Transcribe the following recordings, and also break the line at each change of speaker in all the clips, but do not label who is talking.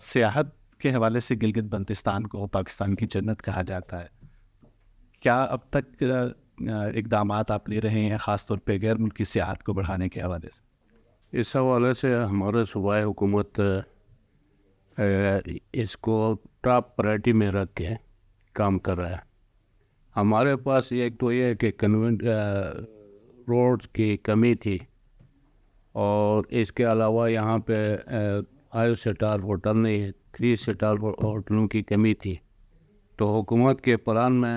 سیاحت کے حوالے سے گلگت بلتستان کو پاکستان کی جنت کہا جاتا ہے. کیا اب تک اقدامات آپ لے رہے ہیں خاص طور پہ غیر ملکی سیاحت کو بڑھانے کے حوالے سے؟
اس حوالے سے ہمارے صوبائی حکومت اس کو ٹاپ پرائرٹی میں رکھ کے کام کر رہا ہے. ہمارے پاس ایک تو یہ ہے کہ روڈ کی کمی تھی، اور اس کے علاوہ یہاں پہ 5 سٹار ہوٹل نہیں، 3 سٹار ہوٹلوں کی کمی تھی. تو حکومت کے پلان میں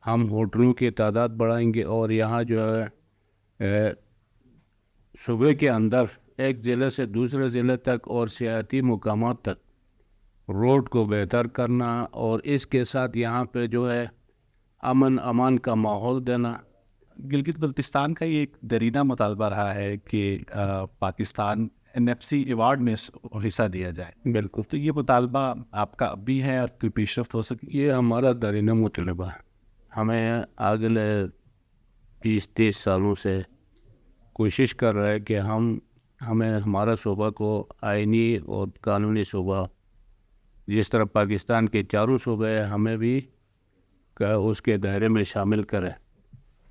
ہم ہوٹلوں کی تعداد بڑھائیں گے، اور یہاں جو ہے صوبے کے اندر ایک ضلع سے دوسرے ضلع تک اور سیاحتی مقامات تک روڈ کو بہتر کرنا، اور اس کے ساتھ یہاں پہ جو ہے امن امان کا ماحول دینا.
گلگت بلتستان کا یہ ایک دیرینہ مطالبہ رہا ہے کہ پاکستان NFC ایوارڈ میں حصہ دیا جائے.
بالکل،
تو یہ مطالبہ آپ کا اب بھی ہے اور کوئی پیش رفت ہو سکے؟
یہ ہمارا درینہ مطالبہ ہے. ہمیں اگلے 20-30 سالوں سے کوشش کر رہا ہے کہ ہمیں ہمارا صوبہ کو آئینی اور قانونی صوبہ جس طرح پاکستان کے چاروں صوبے ہیں ہمیں بھی اس کے دائرے میں شامل کرے.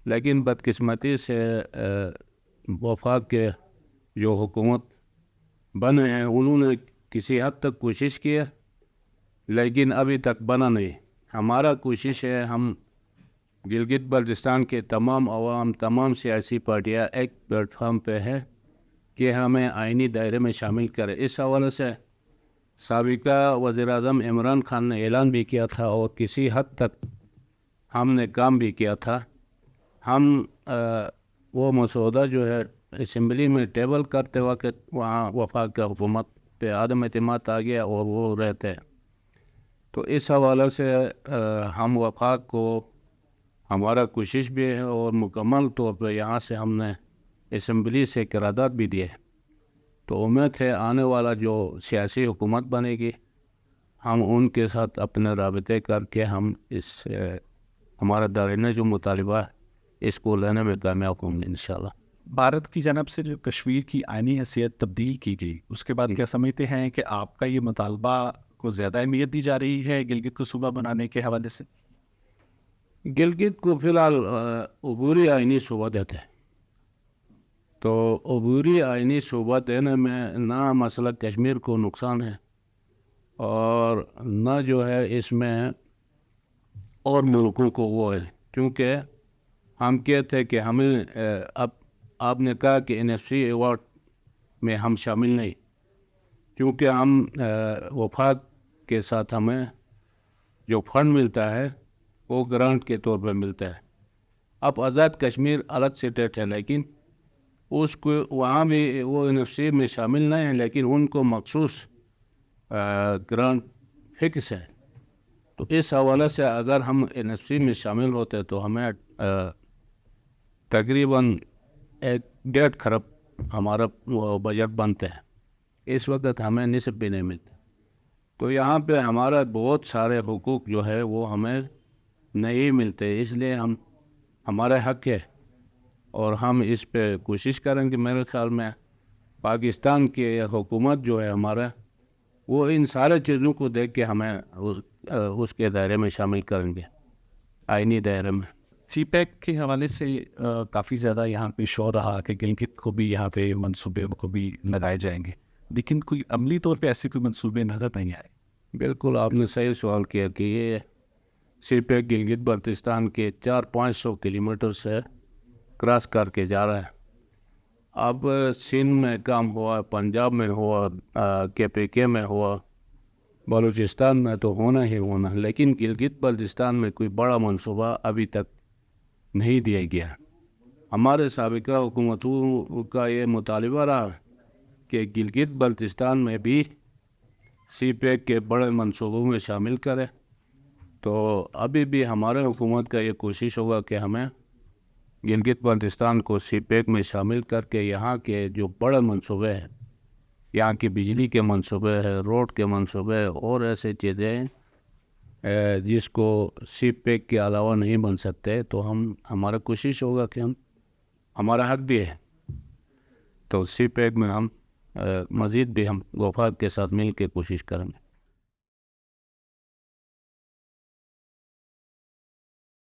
لیکن بدقسمتی سے وفاق کے جو حکومت بنے ہیں انہوں نے کسی حد تک کوشش کی ہے، لیکن ابھی تک بنا نہیں. ہمارا کوشش ہے، ہم گلگت بلتستان کے تمام عوام، تمام سیاسی پارٹیاں ایک پلیٹ فارم پہ ہے کہ ہمیں آئینی دائرے میں شامل کرے. اس حوالے سے سابقہ وزیر اعظم عمران خان نے اعلان بھی کیا تھا، اور کسی حد تک ہم نے کام بھی کیا تھا. ہم وہ مسودہ جو ہے اسمبلی میں ٹیبل کرتے وقت وہاں وفاق کا حکومت پہ عدم اعتماد آ گیا اور وہ رہتے ہیں. تو اس حوالے سے ہم وفاق کو ہمارا کوشش بھی ہے، اور مکمل طور پہ یہاں سے ہم نے اسمبلی سے قرارداد بھی دیے. تو امید ہے آنے والا جو سیاسی حکومت بنے گی ہم ان کے ساتھ اپنے رابطے کر کے ہم اس ہمارا دائرہ جو مطالبہ ہے اس کو لینے میں کامیاب ہوں گے انشاءاللہ.
بھارت کی جانب سے جو کشمیر کی آئینی حیثیت تبدیل کی گئی، اس کے بعد کیا سمجھتے ہیں کہ آپ کا یہ مطالبہ کو زیادہ اہمیت دی جا رہی ہے گلگت کو صوبہ بنانے کے حوالے سے؟
گلگت کو فی الحال عبوری آئینی صوبہ دیتے ہیں. تو عبوری آئینی صوبہ دینے میں نہ مسئلہ کشمیر کو نقصان ہے، اور نہ جو ہے اس میں اور ملکوں کو وہ ہے. کیونکہ ہم کہتے ہیں کہ ہمیں اب آپ نے کہا کہ NFC ایوارڈ میں ہم شامل نہیں، کیونکہ ہم وفاق کے ساتھ ہمیں جو فنڈ ملتا ہے وہ گرانٹ کے طور پہ ملتا ہے. اب آزاد کشمیر الگ اسٹیٹ ہے، لیکن اس کو وہاں بھی وہ NFC میں شامل نہیں ہیں، لیکن ان کو مخصوص گرانٹ فکس ہے. تو اس حوالے سے اگر ہم NFC میں شامل ہوتے تو ہمیں تقریباً 1.5 خرب ہمارا بجٹ بنتے ہیں. اس وقت ہمیں نصف بھی نہیں ملتا. تو یہاں پہ ہمارا بہت سارے حقوق جو ہے وہ ہمیں نہیں ملتے، اس لیے ہمارا حق ہے، اور ہم اس پہ کوشش کریں گے. میرے خیال میں پاکستان کی حکومت جو ہے ہمارا، وہ ان سارے چیزوں کو دیکھ کے ہمیں اس کے دائرے میں شامل کریں گے، آئینی دائرے میں.
CPEC کے حوالے سے کافی زیادہ یہاں پہ شور رہا کہ گلگت کو بھی یہاں پہ منصوبے کو بھی لگائے جائیں گے، لیکن کوئی عملی طور پہ ایسے کوئی منصوبے نظر نہیں آئے.
بالکل آپ نے صحیح سوال کیا کہ یہ CPEC گلگت بلتستان کے 400-500 کلومیٹر سے کراس کر کے جا رہا ہے. اب سندھ میں کام ہوا، پنجاب میں ہوا، KPK میں ہوا، بلوچستان میں تو ہونا ہی ہونا، لیکن گلگت بلتستان میں کوئی بڑا منصوبہ ابھی تک نہیں دیا گیا. ہمارے سابقہ حکومتوں کا یہ مطالبہ رہا کہ گلگت بلتستان میں بھی CPEC کے بڑے منصوبوں میں شامل کرے. تو ابھی بھی ہمارے حکومت کا یہ کوشش ہوگا کہ ہمیں گلگت بلتستان کو CPEC میں شامل کر کے یہاں کے جو بڑے منصوبے ہیں، یہاں کی بجلی کے منصوبے ہیں، روڈ کے منصوبے اور ایسے چیزیں جس کو CPEC کے علاوہ نہیں بن سکتے، تو ہمارا کوشش ہوگا کہ ہمارا حق بھی ہے تو CPEC میں ہم مزید بھی ہم وفاق کے ساتھ مل کے کوشش کریں گے.